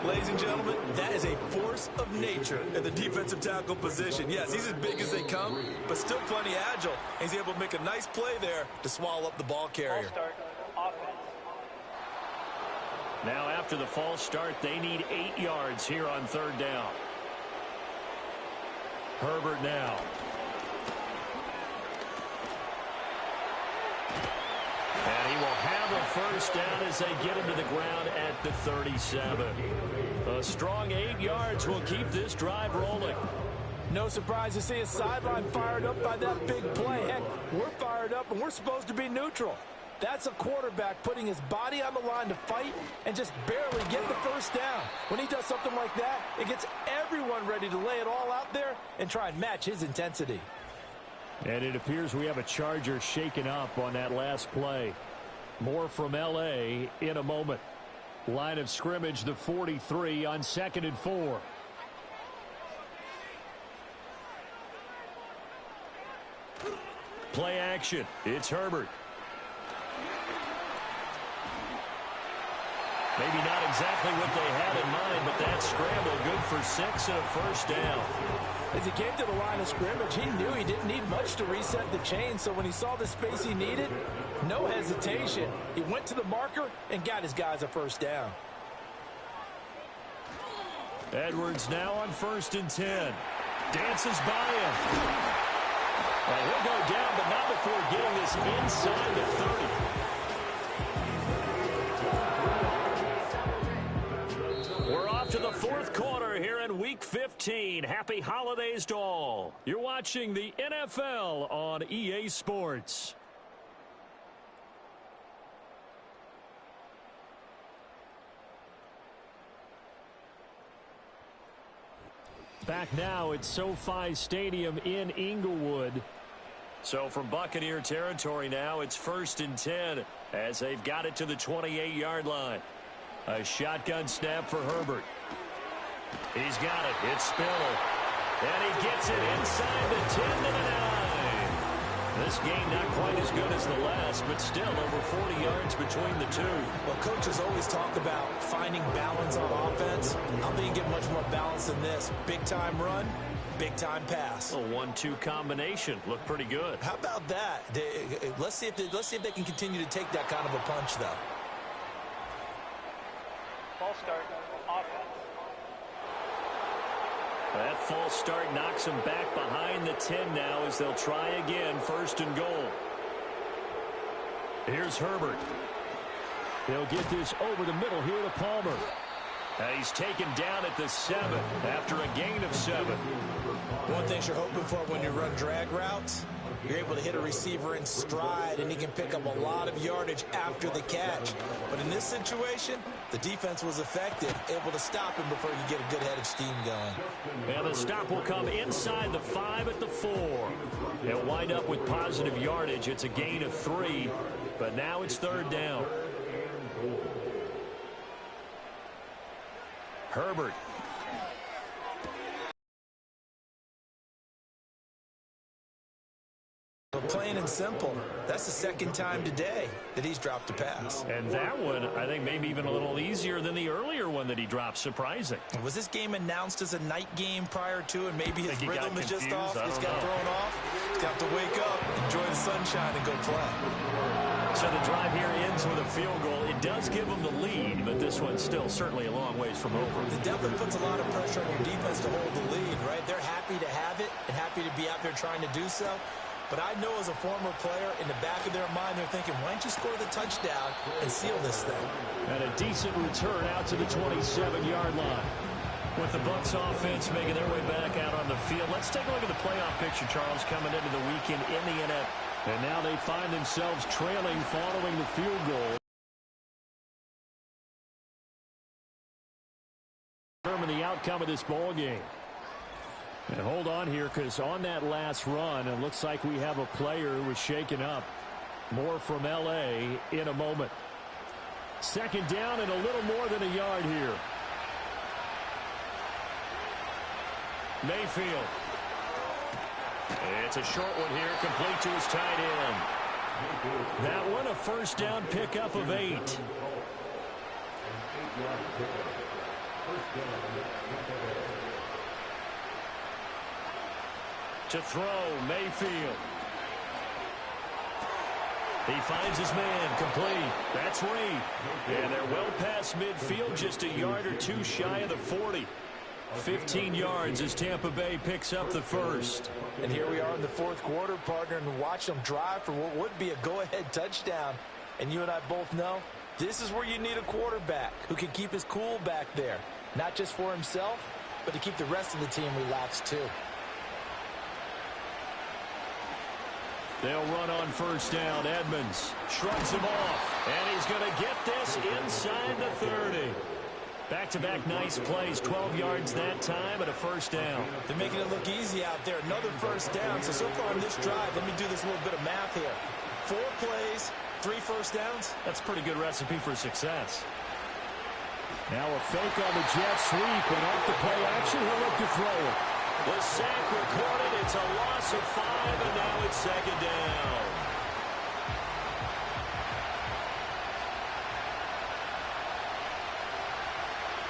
Ladies and gentlemen, that is a force of nature at the defensive tackle position. Yes, he's as big as they come, but still plenty agile. He's able to make a nice play there to swallow up the ball carrier. Ball start, offense. Now after the false start, they need 8 yards here on 3rd down. Herbert now. And he will have a 1st down as they get him to the ground at the 37. A strong 8 yards will keep this drive rolling. No surprise to see a sideline fired up by that big play. Heck, we're fired up and we're supposed to be neutral. That's a quarterback putting his body on the line to fight and just barely get the 1st down. When he does something like that, it gets everyone ready to lay it all out there and try and match his intensity. And it appears we have a Charger shaken up on that last play. More from L.A. in a moment. Line of scrimmage, the 43 on 2nd and 4. Play action. It's Herbert. Maybe not exactly what they had in mind, but that scramble good for 6 and a 1st down. As he came to the line of scrimmage, he knew he didn't need much to reset the chain, so when he saw the space he needed, no hesitation. He went to the marker and got his guys a 1st down. Edwards now on 1st and 10. Dances by him. And he'll go down, but not before getting this inside the 30. We're off to the 4th quarter here in Week 15. Happy holidays to all. You're watching the NFL on EA Sports. Back now at SoFi Stadium in Inglewood. So from Buccaneer territory now, it's 1st and 10 as they've got it to the 28-yard line. A shotgun snap for Herbert. He's got it. It's Spiller. And he gets it inside the 10 to the 9. This game not quite as good as the last, but still over 40 yards between the two. Well, coaches always talk about finding balance on offense. I don't think you get much more balance than this. Big-time run, big-time pass. A 1-2 combination. Looked pretty good. How about that? Let's see if they can continue to take that kind of a punch, though. False start, offense. That false start knocks them back behind the 10 now as they'll try again, 1st and goal. Here's Herbert. They'll get this over the middle here to Palmer. He's taken down at the 7 after a gain of 7. One thing you're hoping for when you run drag routes, you're able to hit a receiver in stride, and he can pick up a lot of yardage after the catch. But in this situation, the defense was effective, able to stop him before you get a good head of steam going. And the stop will come inside the 5 at the 4. They'll wind up with positive yardage. It's a gain of 3, but now it's 3rd down. Herbert. Plain and simple, that's the 2nd time today that he's dropped a pass. And that one, I think, maybe even a little easier than the earlier one that he dropped. Surprising. Was this game announced as a night game prior to, and maybe his rhythm is just off? He's got thrown off. He's got to wake up, enjoy the sunshine, and go play. So the drive here ends with a field goal. It does give them the lead, but this one's still certainly a long ways from over. It definitely puts a lot of pressure on your defense to hold the lead, right? They're happy to have it and happy to be out there trying to do so. But I know as a former player, in the back of their mind, they're thinking, why don't you score the touchdown and seal this thing? And a decent return out to the 27-yard line. With the Bucs offense making their way back out on the field. Let's take a look at the playoff picture, Charles, coming into the weekend in the NFL. And now they find themselves trailing following the field goal. Determine the outcome of this ball game. And hold on here, because on that last run, it looks like we have a player who was shaken up. More from L.A. in a moment. 2nd down and a little more than a yard here. Mayfield. It's a short one here, complete to his tight end. That one a 1st down pickup of 8. To throw, Mayfield. He finds his man, complete. That's Reed. And they're well past midfield, just a yard or 2 shy of the 40. 15 yards as Tampa Bay picks up the 1st. And here we are in the 4th quarter, partner, and watch them drive for what would be a go-ahead touchdown. And you and I both know this is where you need a quarterback who can keep his cool back there. Not just for himself, but to keep the rest of the team relaxed too. They'll run on 1st down. Edmonds shrugs him off, and he's going to get this inside the 30. Back-to-back nice plays, 12 yards that time, and a 1st down. They're making it look easy out there. Another 1st down. So far on this drive, let me do this little bit of math here. 4 plays, 3 1st downs. That's a pretty good recipe for success. Now a fake on the jet sweep, and off the play action, he'll look to throw it. The sack recorded. It's a loss of 5, and now it's 2nd down.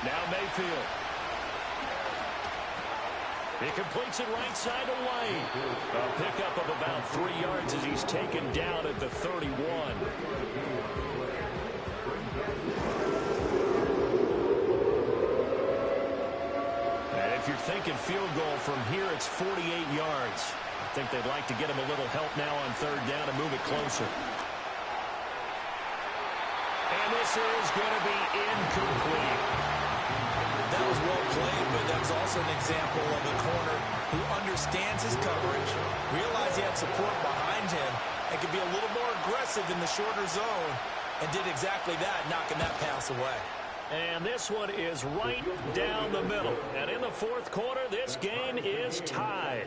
Now Mayfield. He completes it right side to White. A pickup of about 3 yards as he's taken down at the 31. And if you're thinking field goal from here, it's 48 yards. I think they'd like to get him a little help now on 3rd down and move it closer. And this is going to be incomplete. That was well played, but that was also an example of a corner who understands his coverage, realized he had support behind him, and could be a little more aggressive in the shorter zone, and did exactly that, knocking that pass away. And this one is right down the middle. And in the 4th quarter, this game is tied.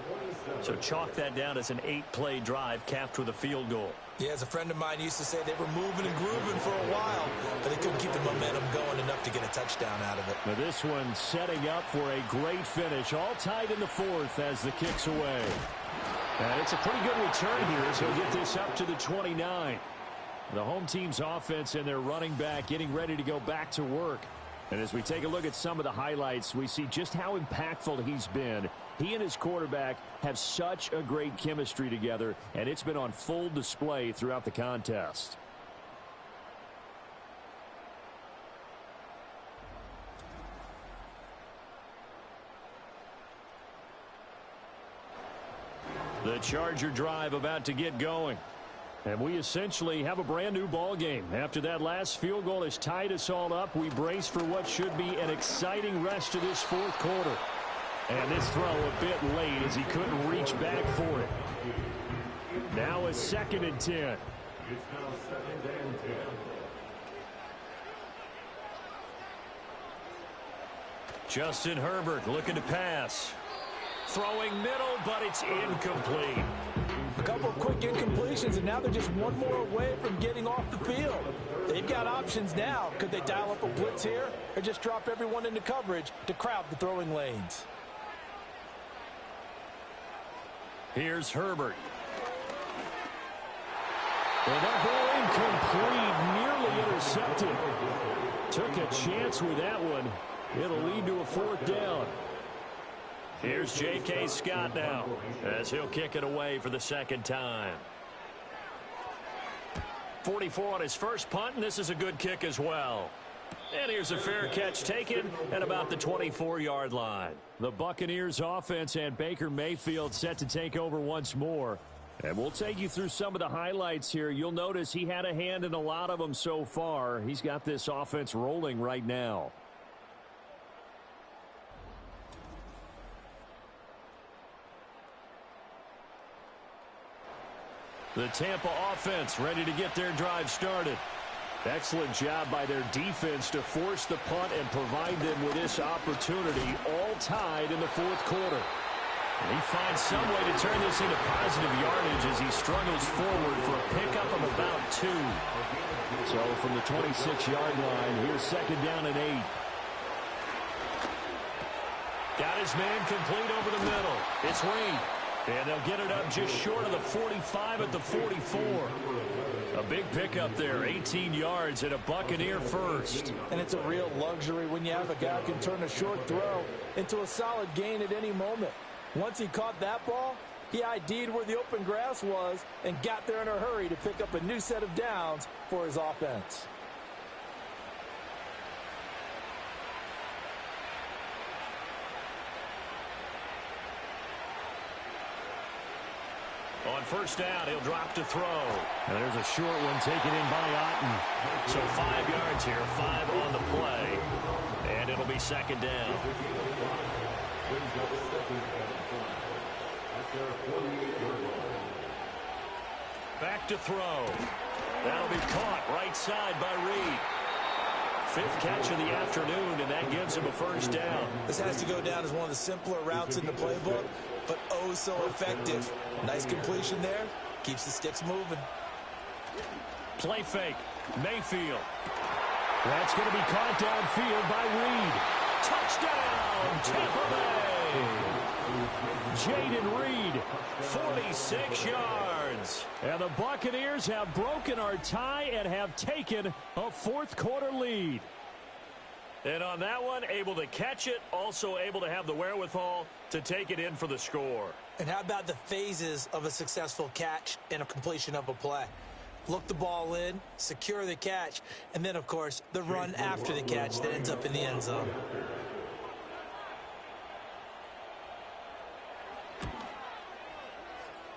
So chalk that down as an 8-play drive capped with a field goal. Yeah, as a friend of mine used to say, they were moving and grooving for a while, but they couldn't keep the momentum going enough to get a touchdown out of it. Now this one setting up for a great finish. All tied in the 4th as the kick's away. And it's a pretty good return here as he'll get this up to the 29. The home team's offense and their running back getting ready to go back to work. And as we take a look at some of the highlights, we see just how impactful he's been. He and his quarterback have such a great chemistry together, and it's been on full display throughout the contest. The Charger drive about to get going. And we essentially have a brand new ball game. After that last field goal has tied us all up, we brace for what should be an exciting rest of this fourth quarter. And this throw a bit late as he couldn't reach back for it. Now a 2nd and 10. It's now 2nd and 10. Justin Herbert looking to pass. Throwing middle, but it's incomplete. A couple of quick incompletions, and now they're just one more away from getting off the field. They've got options now. Could they dial up a blitz here or just drop everyone into coverage to crowd the throwing lanes? Here's Herbert. Well, that ball incomplete, nearly intercepted. Took a chance with that one. It'll lead to a 4th down. Here's J.K. Scott now as he'll kick it away for the 2nd time. 44 on his first punt, and this is a good kick as well. And here's a fair catch taken at about the 24-yard line. The Buccaneers offense and Baker Mayfield set to take over once more. And we'll take you through some of the highlights here. You'll notice he had a hand in a lot of them so far. He's got this offense rolling right now. The Tampa offense ready to get their drive started. Excellent job by their defense to force the punt and provide them with this opportunity, all tied in the 4th quarter. And he finds some way to turn this into positive yardage as he struggles forward for a pickup of about 2. So from the 26-yard line, here's 2nd down and 8. Got his man complete over the middle. It's Reed. And they'll get it up just short of the 45 at the 44. A big pickup there, 18 yards and a Buccaneer first. And it's a real luxury when you have a guy who can turn a short throw into a solid gain at any moment. Once he caught that ball, he ID'd where the open grass was and got there in a hurry to pick up a new set of downs for his offense. On first down, he'll drop to throw. And there's a short one taken in by Otten. So 5 yards here, 5 on the play. And it'll be 2nd down. Back to throw. That'll be caught right side by Reed. 5th catch of the afternoon, and that gives him a first down. This has to go down as one of the simpler routes in the playbook, but oh so effective. Nice completion there. Keeps the sticks moving. Play fake. Mayfield. That's going to be caught downfield by Reed. Touchdown, Tampa Bay. Jaden Reed, 46 yards. And the Buccaneers have broken our tie and have taken a 4th quarter lead. And on that one, able to catch it, also able to have the wherewithal to take it in for the score. And how about the phases of a successful catch and a completion of a play? Look the ball in, secure the catch, and then, of course, the run after the catch that ends up in the end zone.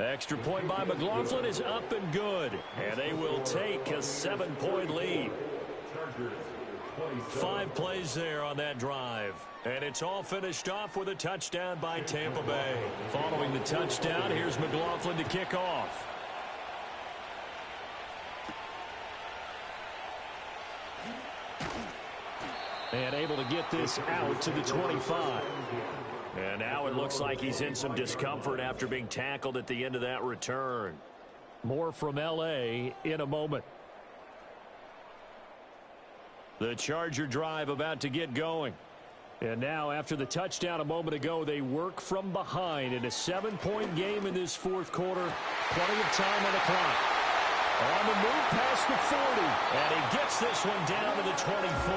Extra point by McLaughlin is up and good. And they will take a 7-point lead. 5 plays there on that drive. And it's all finished off with a touchdown by Tampa Bay. Following the touchdown, here's McLaughlin to kick off. And able to get this out to the 25. And now it looks like he's in some discomfort after being tackled at the end of that return. More from L.A. in a moment. The Charger drive about to get going. And now, after the touchdown a moment ago, they work from behind in a 7-point game in this fourth quarter. Plenty of time on the clock. On the move past the 40. And he gets this one down to the 24.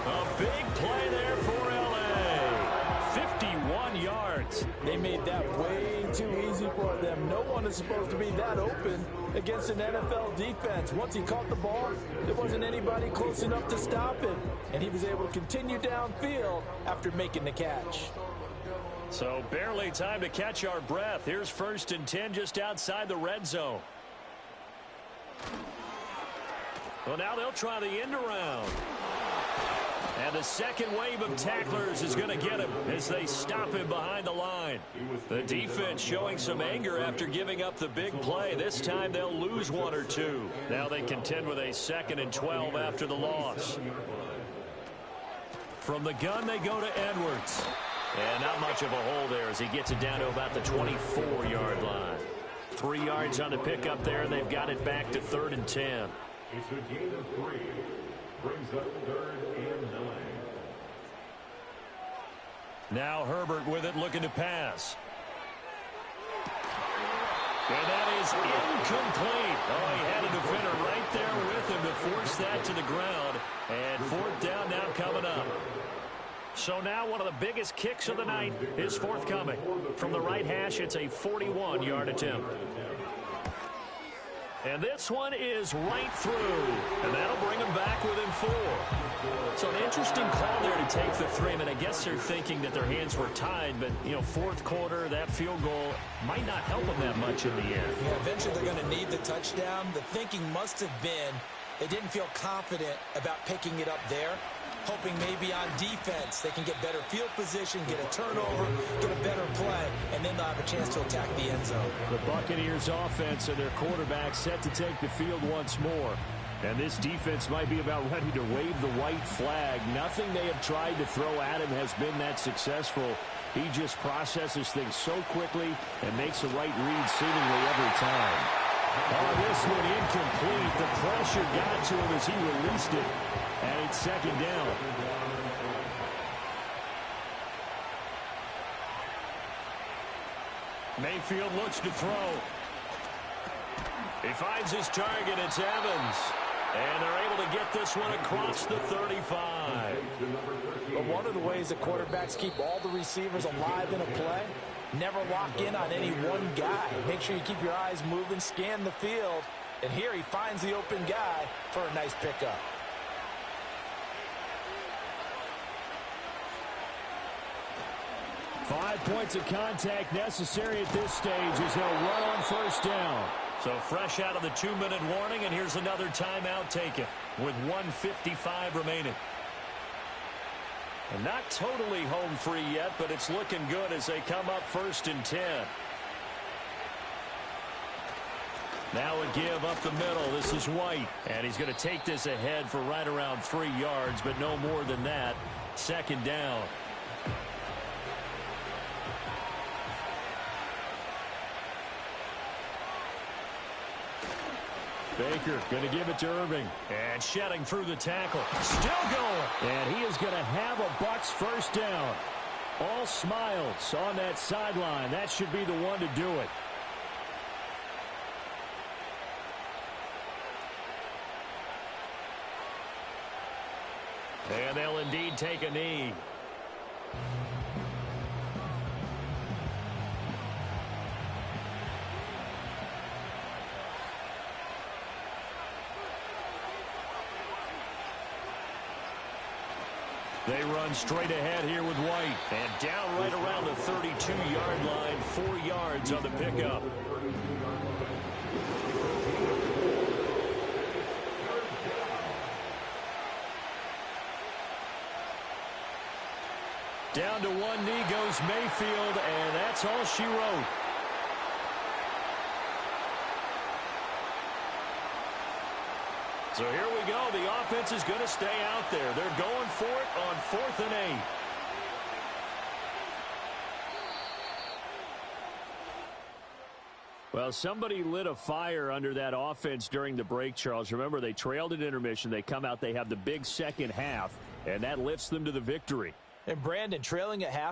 A big play there for L.A. 51 yards. They made that way too easy for them. No one is supposed to be that open against an NFL defense. Once he caught the ball, there wasn't anybody close enough to stop him. And he was able to continue downfield after making the catch. So barely time to catch our breath. Here's 1st and 10 just outside the red zone. Well, now they'll try the end around. And the second wave of tacklers is going to get him as they stop him behind the line. The defense showing some anger after giving up the big play. This time they'll lose 1 or 2. Now they contend with a 2nd and 12 after the loss. From the gun, they go to Edwards. And not much of a hole there as he gets it down to about the 24-yard line. 3 yards on the pickup there, and they've got it back to 3rd and 10. It's a gain of 3. Brings up 3rd and 9. Now Herbert with it, looking to pass. And that is incomplete. Oh, he had a defender right there with him to force that to the ground. And 4th down now coming up. So now one of the biggest kicks of the night is forthcoming. From the right hash, it's a 41-yard attempt. And this one is right through. And that'll bring them back within 4. So an interesting call there to take the 3. I mean, I guess they're thinking that their hands were tied, but, you know, fourth quarter, that field goal might not help them that much in the end. Yeah, eventually they're going to need the touchdown. The thinking must have been they didn't feel confident about picking it up there, hoping maybe on defense they can get better field position, get a turnover, get a better play, and then they'll have a chance to attack the end zone. The Buccaneers offense and their quarterback set to take the field once more. And this defense might be about ready to wave the white flag. Nothing they have tried to throw at him has been that successful. He just processes things so quickly and makes the right read seemingly every time. Oh, this one incomplete. The pressure got to him as he released it. And it's 2nd down. Mayfield looks to throw. He finds his target. It's Evans. And they're able to get this one across the 35. But one of the ways that quarterbacks keep all the receivers alive in a play, never lock in on any one guy. Make sure you keep your eyes moving, scan the field. And here he finds the open guy for a nice pickup. Five points of contact necessary at this stage as they'll run on 1st down. So fresh out of the 2-minute warning, and here's another timeout taken with 1:55 remaining. And not totally home free yet, but it's looking good as they come up 1st and 10. Now a give up the middle. This is White, and he's going to take this ahead for right around 3 yards, but no more than that. 2nd down. Baker going to give it to Irving. And shedding through the tackle. Still going. And he is going to have a Bucs 1st down. All smiles on that sideline. That should be the one to do it. And they'll indeed take a knee. They run straight ahead here with White. And down right around the 32-yard line. 4 yards on the pickup. Down to one knee goes Mayfield, and that's all she wrote. So here we go. The offense is going to stay out there. They're going for it on 4th and 8. Well, somebody lit a fire under that offense during the break, Charles. Remember, they trailed at intermission. They come out, they have the big second half, and that lifts them to the victory. And Brandon, trailing at half.